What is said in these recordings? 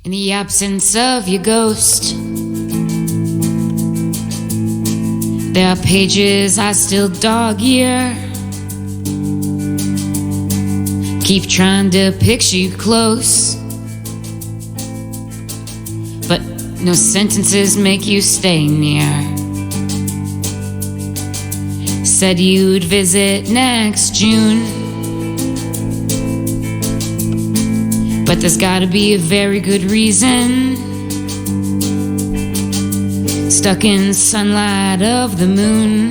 In the absence of your ghost, there are pages I still dog ear. Keep trying to picture you close, but no sentences make you stay near. Said you'd visit next June, but there's gotta be a very good reason. Stuck in sunlight of the moon,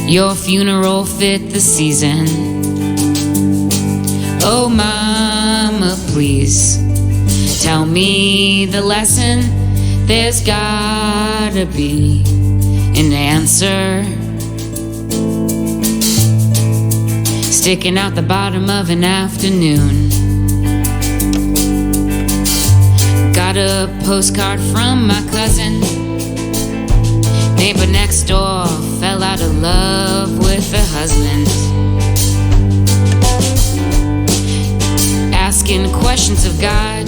your funeral fit the season. Oh mama, please tell me the lesson. There's gotta be an answer sticking out the bottom of an afternoon. Got a postcard from my cousin. Neighbor next door fell out of love with her husband. Asking questions of God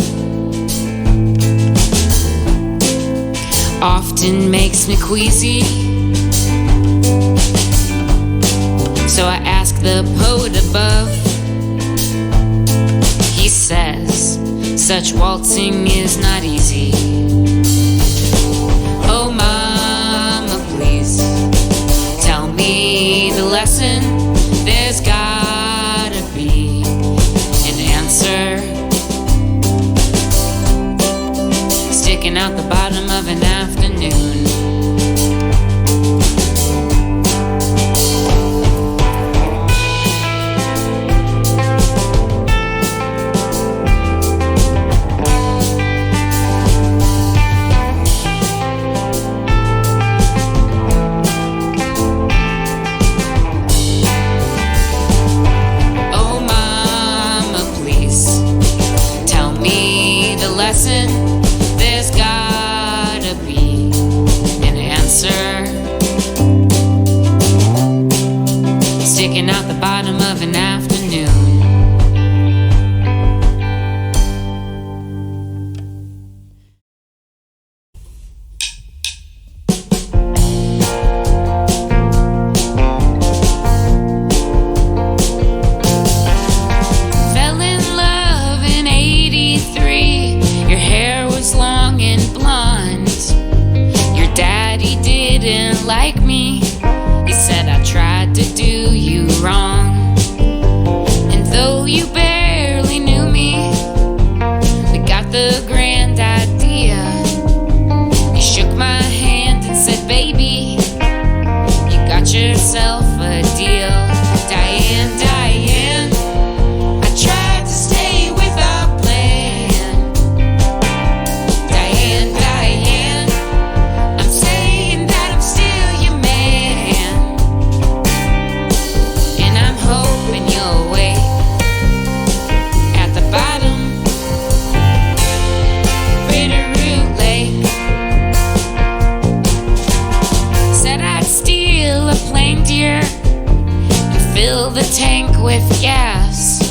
often makes me queasy, so I ask the poet above. He says such waltzing is not easy. Oh mama, please tell me the lesson. There's gotta be an answer sticking out the bottom of an afternoon. There's gotta be an answer sticking out the bottom of an afternoon. Fell in love in 83. Your hair was long and blonde. Your daddy didn't like me. He said I tried to do you wrong. And though you barely knew me, we got the grand idea. You shook my hand and said, baby, you got yourself a deal. Diane, Diane, I tried to stay with our plan. Diane, Diane, I'm saying that I'm still your man. And I'm hoping you'll wait at the bottom of Bitterroot Lake. Said I'd steal a plane, dear, and fill the tank with gas.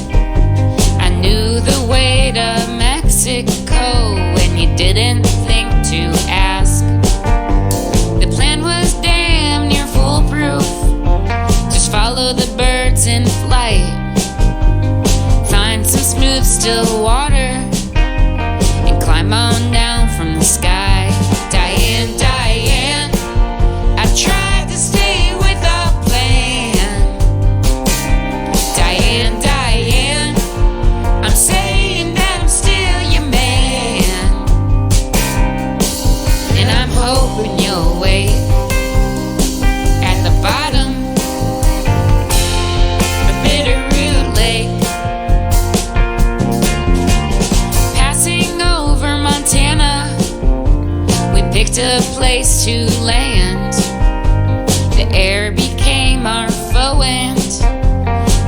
I knew the way to Mexico when you didn't think to ask. The plan was damn near foolproof. Just follow the birds in flight, find some smooth still water, and climb on down from the sky. Diane, Diane, I tried to stay with our plan. Diane, Diane, I'm saying that I'm still your man. And I'm hoping you'll wait at the bottom of Bitterroot Lake. Passing over Montana, we picked a place to land. The air became our foe and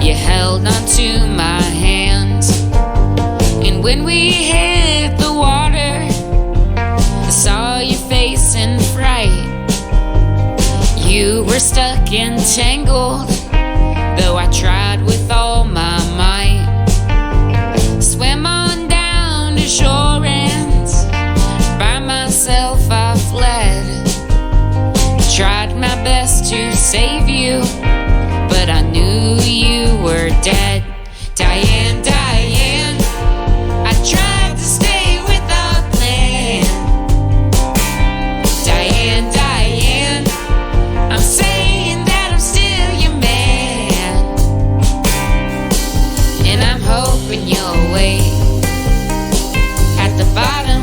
you held onto my hand. And when we hit the water, I saw your face in fright. You were stuck and tangled, though I tried with all my might. dead. Diane, Diane, I tried to stay with a plan. Diane, Diane, I'm saying that I'm still your man. And I'm hoping you'll wait at the bottom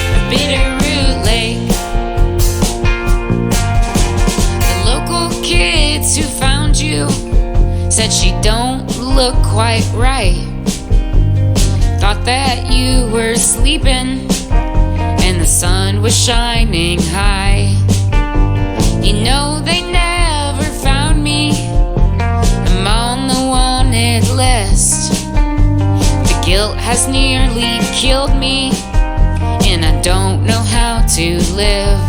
of Bitterroot Lake. The local kids who found you said she don't look quite right. Thought that you were sleeping and the sun was shining high. You know they never found me. I'm on the wanted list. The guilt has nearly killed me, and I don't know how to live.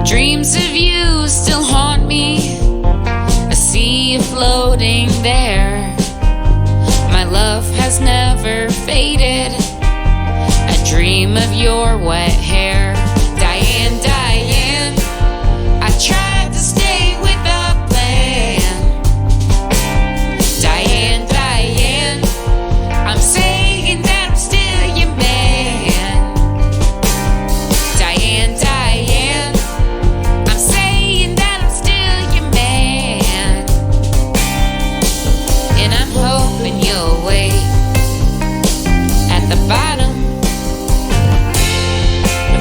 Dreams of you still haunt me. I see you floating there. My love has never faded. I dream of your wet hair. Diane, Diane, I tried to stay with a plan. Diane, Diane, I'm saying that I'm still your man. Diane, Diane, I'm saying that I'm still your man. And I'm hoping you'll wait at the bottom of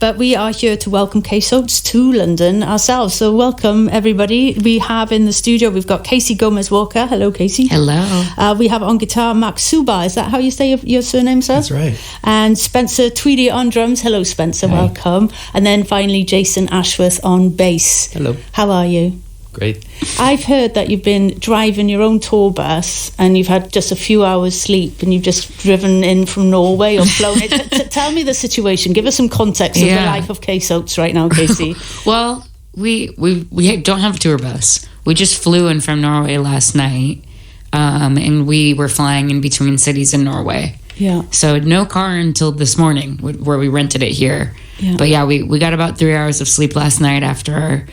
but we are here to welcome Case Oats to London ourselves. So welcome, everybody. We have in the studio, we've got Casey Gomez-Walker. Hello, Casey. Hello. We have on guitar Max Suba. Is that how you say your surname, sir? That's right. And Spencer Tweedy on drums. Hello, Spencer. Hi. Welcome. And then finally, Jason Ashworth on bass. Hello. How are you? Great. I've heard that you've been driving your own tour bus and you've had just a few hours sleep and you've just driven in from Norway or flown it. Tell me the situation. Give us some context of the life of Case Oats right now, Casey. Well, we don't have a tour bus. We just flew in from Norway last night, and we were flying in between cities in Norway. Yeah. So no car until this morning where we rented it here. Yeah. But we got about 3 hours of sleep last night after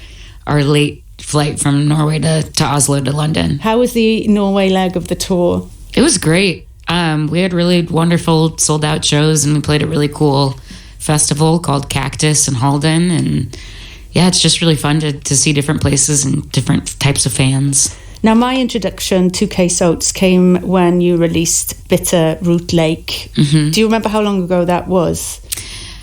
our late flight from Norway to Oslo to London. How was the Norway leg of the tour? It was great. We had really wonderful sold out shows and we played a really cool festival called Cactus in Halden. And yeah, it's just really fun to see different places and different types of fans. Now, my introduction to Case Oats came when you released Bitter Root Lake. Mm-hmm. Do you remember how long ago that was?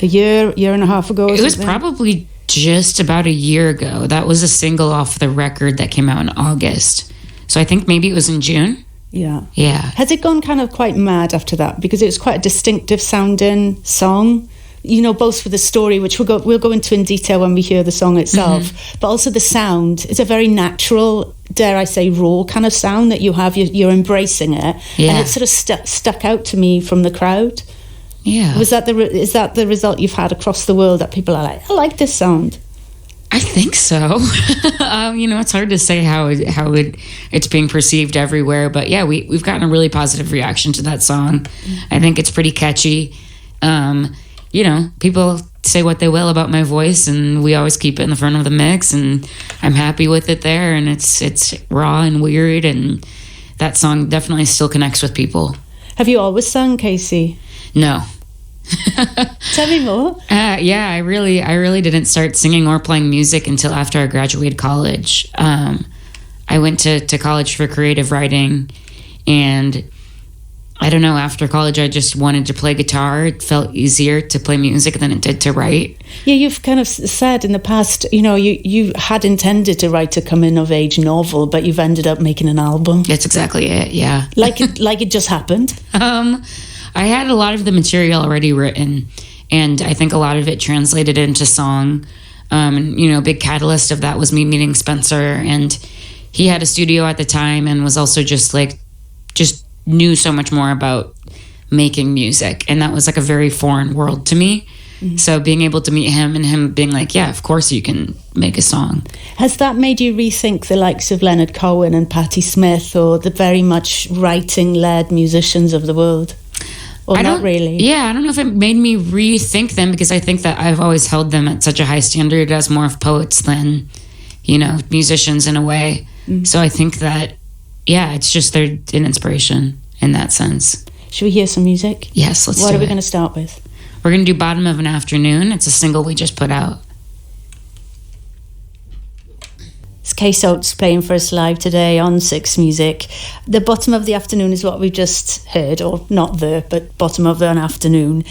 A year and a half ago? It was probably just about a year ago. That was a single off the record that came out in August. So I think maybe it was in June. Yeah. Has it gone kind of quite mad after that? Because it was quite a distinctive sounding song, you know, both for the story, which we'll go into in detail when we hear the song itself, mm-hmm. but also the sound. It's a very natural, dare I say, raw kind of sound that you have. You're embracing it. Yeah. And it sort of stuck out to me from the crowd. Yeah. Is that the result you've had across the world, that people are like, I like this sound? I think so. It's hard to say how it's being perceived everywhere, but yeah, we've gotten a really positive reaction to that song. I think it's pretty catchy. People say what they will about my voice, and we always keep it in the front of the mix, and I'm happy with it there, and it's raw and weird, and that song definitely still connects with people. Have you always sung, Casey? No. Tell me more. I really didn't start singing or playing music until after I graduated college. I went to college for creative writing, and I don't know, after college I just wanted to play guitar. It felt easier to play music than it did to write. Yeah, you've kind of said in the past, you had intended to write a coming-of-age novel, but you've ended up making an album. That's exactly it, yeah. Like it just happened? I had a lot of the material already written, and I think a lot of it translated into song. A big catalyst of that was me meeting Spencer, and he had a studio at the time and was also just knew so much more about making music, and that was like a very foreign world to me. Mm-hmm. So being able to meet him and him being like, yeah, of course you can make a song. Has that made you rethink the likes of Leonard Cohen and Patti Smith, or the very much writing-led musicians of the world? Or not really? Yeah, I don't know if it made me rethink them, because I think that I've always held them at such a high standard as more of poets than, musicians in a way. Mm-hmm. So I think that, yeah, it's just they're an inspiration in that sense. Should we hear some music? Yes, let's do it. What are we going to start with? We're going to do Bottom of an Afternoon. It's a single we just put out. It's Case Oats playing for us live today on Six Music. The Bottom of the Afternoon is what we just heard, or not but Bottom of an Afternoon.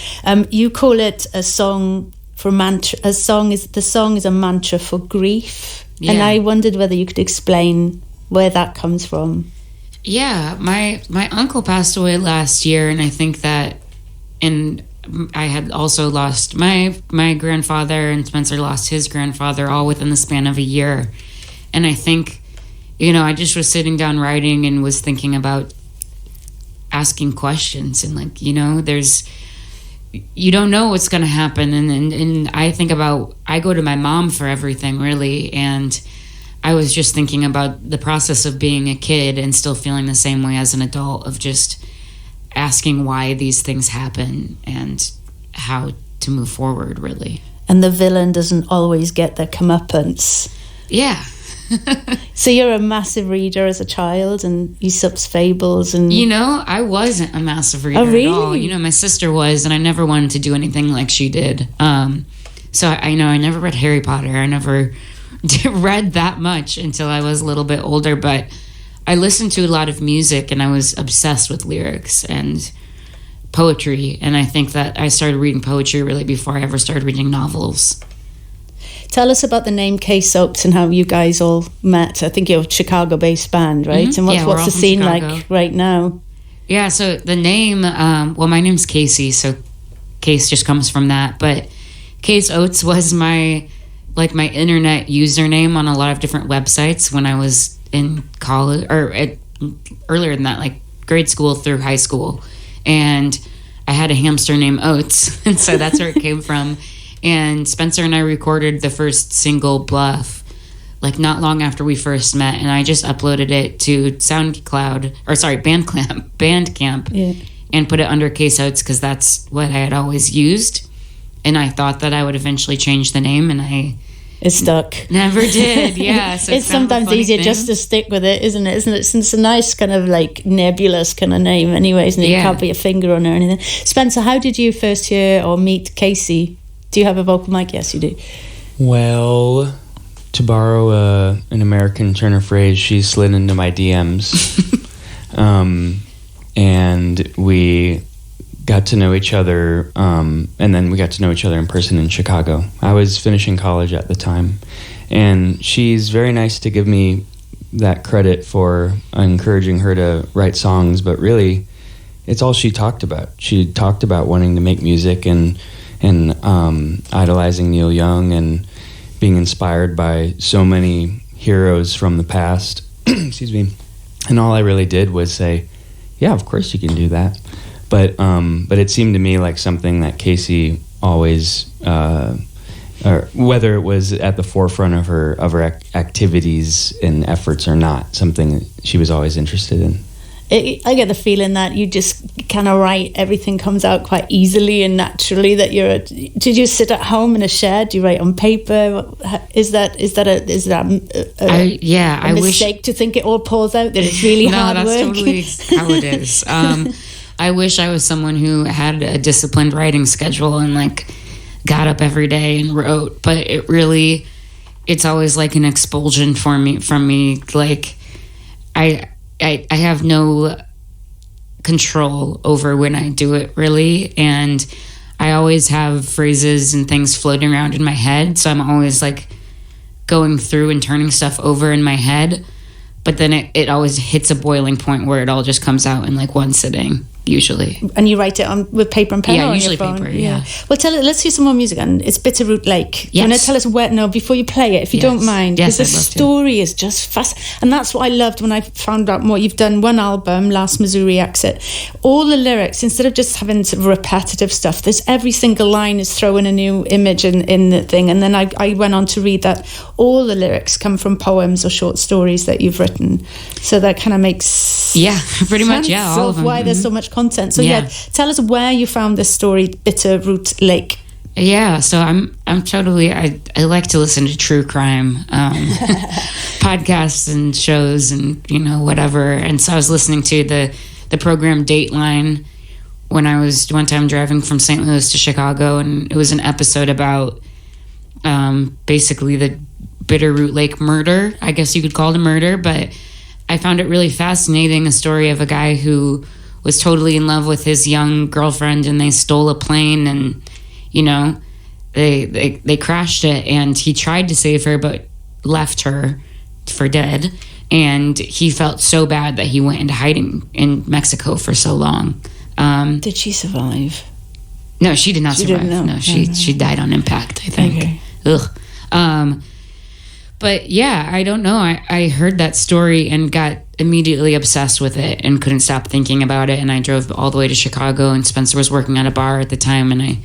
You call it a song for mantra. The song is a mantra for grief. Yeah. And I wondered whether you could explain where that comes from. Yeah, my uncle passed away last year, and I think that, and I had also lost my grandfather, and Spencer lost his grandfather, all within the span of a year. And I think, I just was sitting down writing and was thinking about asking questions, and you don't know what's going to happen. And I think about, I go to my mom for everything, really. And I was just thinking about the process of being a kid and still feeling the same way as an adult, of just asking why these things happen and how to move forward, really. And the villain doesn't always get their comeuppance. Yeah. So you're a massive reader as a child, and Aesop's fables, and I wasn't a massive reader really? At all. My sister was, and I never wanted to do anything like she did. So I never read Harry Potter. I never read that much until I was a little bit older, but I listened to a lot of music and I was obsessed with lyrics, and poetry, and I think that I started reading poetry really before I ever started reading novels. Tell us about the name Case Oats and how you guys all met. I think you're a Chicago-based band, right? Mm-hmm. And what's the scene Chicago. like right now? Yeah, so the name, my name's Casey, so Case just comes from that. But Case Oats was my internet username on a lot of different websites when I was in college, or earlier than that, like grade school through high school. And I had a hamster named Oats, and so that's where it came from. And Spencer and I recorded the first single, Bluff, like not long after we first met, and I just uploaded it to Bandcamp, and put it under Case Oats because that's what I had always used, and I thought that I would eventually change the name, and it stuck. Never did. Yeah, so it's sometimes easier just to stick with it, isn't it? It's a nice kind of like nebulous kind of name, anyways, and you can't put your finger on it or anything. Spencer, how did you first hear or meet Casey? Do you have a vocal mic? Yes, you do. Well, to borrow an American turn of phrase, she slid into my DMs. And we got to know each other, and then we got to know each other in person in Chicago. I was finishing college at the time, and she's very nice to give me that credit for encouraging her to write songs, but really, it's all she talked about. She talked about wanting to make music and idolizing Neil Young and being inspired by so many heroes from the past. Excuse me. And all I really did was say, yeah, of course you can do that. But it seemed to me like something that Casey always, or whether it was at the forefront of her activities and efforts or not, something that she was always interested in. I get the feeling that you just kind of write, everything comes out quite easily and naturally. That did you sit at home in a shed? Do you write on paper? Is that a mistake to think it all pours out, that it's really hard work? No, that's totally how it is. I wish I was someone who had a disciplined writing schedule and like got up every day and wrote, but it's always like an expulsion from me. Like I have no control over when I do it, really, and I always have phrases and things floating around in my head, so I'm always like going through and turning stuff over in my head, but then it always hits a boiling point where it all just comes out in like one sitting, usually. And you write it with paper and pen? Yeah, or on usually your phone? paper, yeah. Well, let's hear some more music, and it's Bitterroot Lake. Yes. You want to tell us where? No, before you play it, if you don't mind, because yes, the story is just fast, and that's what I loved when I found out more. You've done one album, Last Missouri Exit. All the lyrics, instead of just having sort of repetitive stuff, there's every single line is throwing a new image in the thing. And then I went on to read that all the lyrics come from poems or short stories that you've written. So that kind of makes pretty much all of them. Why there's so much content. So tell us where you found this story, Bitterroot Lake. Yeah, so I'm totally, I like to listen to true crime podcasts and shows and, whatever. And so I was listening to the program Dateline when I was one time driving from St. Louis to Chicago, and it was an episode about basically the Bitterroot Lake murder. I guess you could call it a murder, but I found it really fascinating, a story of a guy who was totally in love with his young girlfriend, and they stole a plane, and they crashed it, and he tried to save her but left her for dead, and he felt so bad that he went into hiding in Mexico for so long. Did she survive? No, she did not survive. No, she died on impact, I think. Okay. Ugh. But yeah, I don't know. I heard that story and got immediately obsessed with it and couldn't stop thinking about it. And I drove all the way to Chicago, and Spencer was working at a bar at the time, and I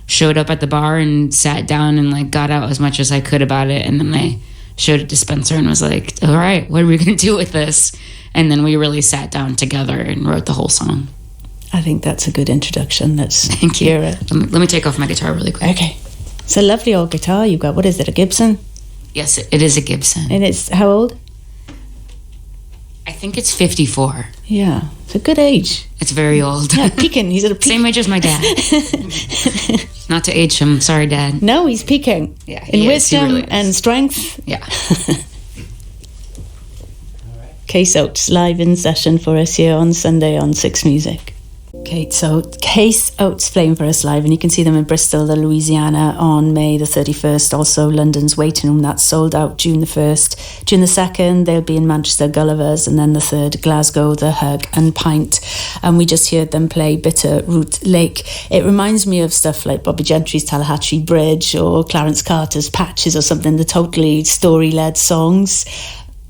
showed up at the bar and sat down and like got out as much as I could about it. And then I showed it to Spencer and was like, all right, what are we going to do with this? And then we really sat down together and wrote the whole song. I think that's a good introduction. Thank you. Let me take off my guitar really quick. Okay. It's a lovely old guitar you've got. What is it, a Gibson? Yes, it is a Gibson. And it's how old? I think it's 54. Yeah, it's a good age. It's very old. Yeah, peaking. He's at a peak. Same age as my dad. Not to age him. Sorry, Dad. No, he's peaking. Yeah, in wisdom and strength. Yeah. Case Oats live in session for us here on Sunday on Six Music. Case Oats playing for us live, and you can see them in Bristol, Louisiana on May the 31st. Also London's Waiting Room, that's sold out June the 1st. June the 2nd they'll be in Manchester, Gulliver's, and then the 3rd Glasgow, the Hug and Pint. And we just heard them play Bitter Root Lake. It reminds me of stuff like Bobby Gentry's Tallahatchie Bridge or Clarence Carter's Patches or something, the totally story-led songs.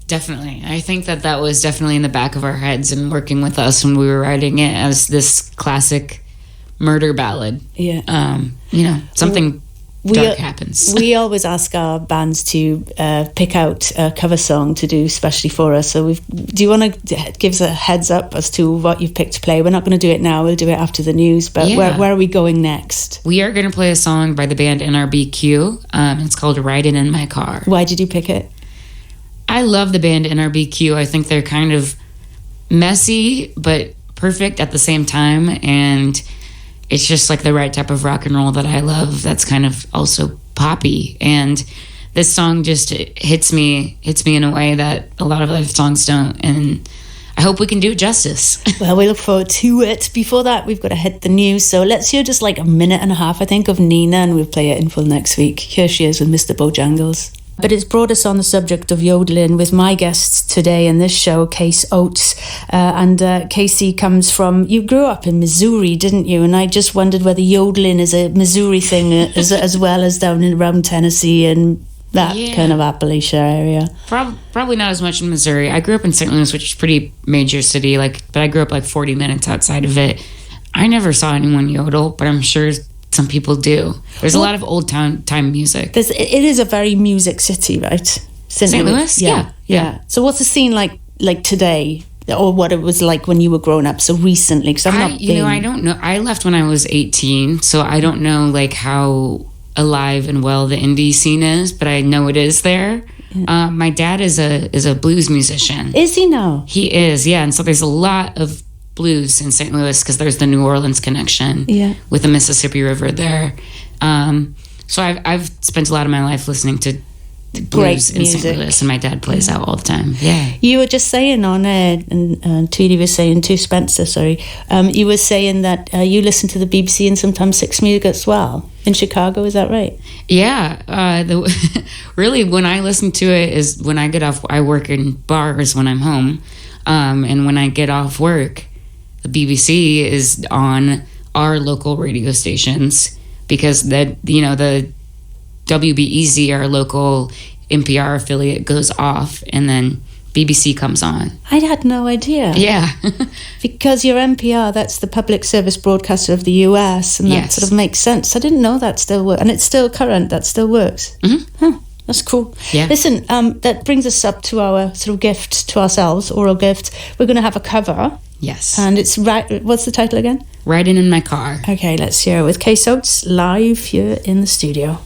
Definitely. I think that was definitely in the back of our heads and working with us when we were writing it as this classic murder ballad. Yeah. Something dark happens. We always ask our bands to pick out a cover song to do especially for us. So do you want to give us a heads up as to what you've picked to play? We're not going to do it now. We'll do it after the news. But where are we going next? We are going to play a song by the band NRBQ. It's called Ridin In My Car. Why did you pick it? I love the band NRBQ. I think they're kind of messy, but perfect at the same time. And it's just like the right type of rock and roll that I love. That's kind of also poppy. And this song just hits me in a way that a lot of other songs don't. And I hope we can do it justice. Well, we look forward to it. Before that, we've got to hit the news. So let's hear just like a minute and a half, I think, of Nina, and we'll play it in full next week. Here she is with Mr. Bojangles. But it's brought us on the subject of yodeling with my guests today in this show, Case Oats. Casey comes from, you grew up in Missouri, didn't you? And I just wondered whether yodeling is a Missouri thing as well as down around Tennessee and that kind of Appalachia area. Probably not as much in Missouri. I grew up in St. Louis, which is a pretty major city, but I grew up like 40 minutes outside of it. I never saw anyone yodel, but I'm sure some people do. There's a lot of old time music. It is a very music city, right? St. Louis? Yeah. So what's the scene like today, or what it was like when you were growing up so recently? Because I don't know. I left when I was 18, so I don't know like how alive and well the indie scene is, but I know it is there. Yeah. My dad is a blues musician. Is he now? He is, yeah. And so there's a lot of blues in St. Louis because there's the New Orleans connection with the Mississippi River there. So I've spent a lot of my life listening to blues in St. Louis, and my dad plays out all the time. Yeah. You were just saying on air, and Tweedy was saying to Spencer, you were saying that you listen to the BBC and sometimes Six Music as well in Chicago. Is that right? Yeah. Really, when I listen to it is when I get off. I work in bars when I'm home, and when I get off work, the BBC is on our local radio stations because the WBEZ, our local NPR affiliate, goes off and then BBC comes on. I had no idea. Yeah. Because your NPR, that's the public service broadcaster of the US, and that sort of makes sense. I didn't know that still works. And it's still current, that still works. Mm-hmm. Huh. That's cool. Yeah. Listen, that brings us up to our sort of gift to ourselves, oral gift. We're going to have a cover. Yes. And it's what's the title again? Ridin In My Car. Okay, let's hear it with Case Oats live here in the studio.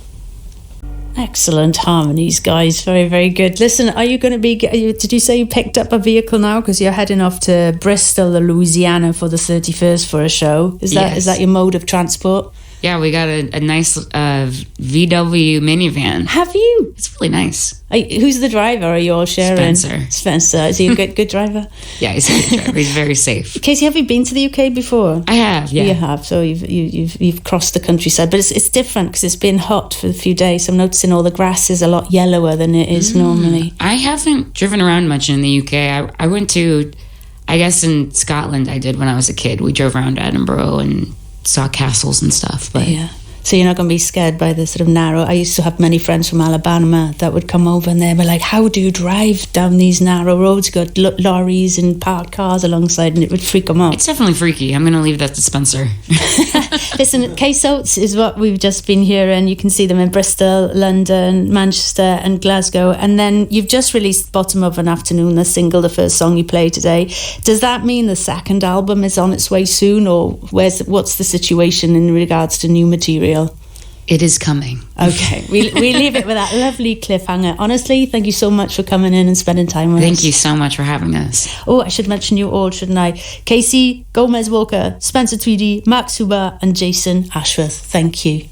Excellent harmonies, guys. Very, very good. Listen, are you going to be... Did you say you picked up a vehicle now? Because you're heading off to Bristol, Louisiana for the 31st for a show. Is that your mode of transport? Yeah, we got a nice VW minivan. Have you? It's really nice. Who's the driver? Are you all sharing? Spencer. Is he a good driver? Yeah, he's a good driver. He's very safe. Casey, have you been to the UK before? I have, yeah. You have, so you've crossed the countryside. But it's different because it's been hot for a few days. I'm noticing all the grass is a lot yellower than it is normally. I haven't driven around much in the UK. I went to, I guess in Scotland I did when I was a kid. We drove around Edinburgh and saw castles and stuff. But yeah. So you're not going to be scared by the sort of narrow... I used to have many friends from Alabama that would come over and they were like, how do you drive down these narrow roads? You got lorries and parked cars alongside, and it would freak them out. It's definitely freaky. I'm going to leave that to Spencer. Listen, Case Oats is what we've just been hearing. You can see them in Bristol, London, Manchester and Glasgow. And then you've just released Bottom of an Afternoon, the single, the first song you played today. Does that mean the second album is on its way soon, or what's the situation in regards to new material? It is coming. Okay, we leave it with that lovely cliffhanger. Honestly, thank you so much for coming in and spending time with us. Thank you so much for having us. Oh, I should mention you all, shouldn't I? Casey Gomez-Walker, Spencer Tweedy, Mark Suba and Jason Ashworth. Thank you.